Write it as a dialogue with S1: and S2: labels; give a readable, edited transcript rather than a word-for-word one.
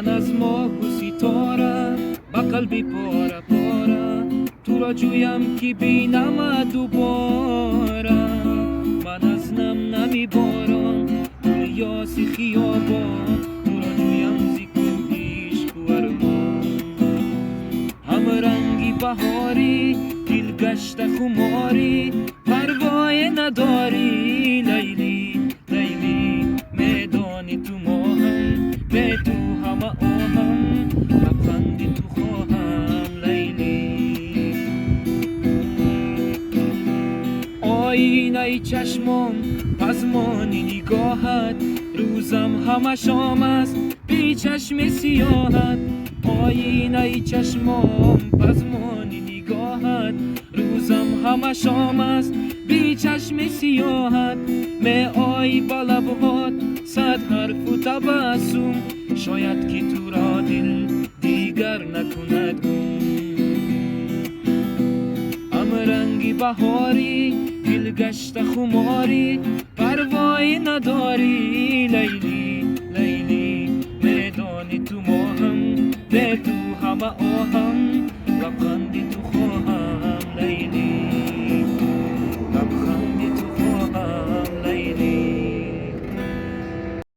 S1: من از ماه و ستاره با قلبی پاره پاره تو را جویم که بینم دوباره. من از نم نمی بارم توی یاس خیابان تو را جویم زی کوهیش کوارمان. هم رنگی بهاری دل گشت خماری پروای نداری لیلی لیلی. میدانی تو ماهم به تو همه آهم لبخندی تو خواهم لیلی. آینه چشمم پزمانی نگاهت روزم همه شام است بی چشم سیاهت. آینه چشمم پزمانی نگاهت روزم همه شام است بی چشم سیاهت. می آی با لبهات صد حرف و تبسم شاید که تو را دل دیگر نکند گم. هم رنگی بهاری دل گشت خماری پروای نداری لیلی لیلی. میدانی تو ماهم به تو همه آهم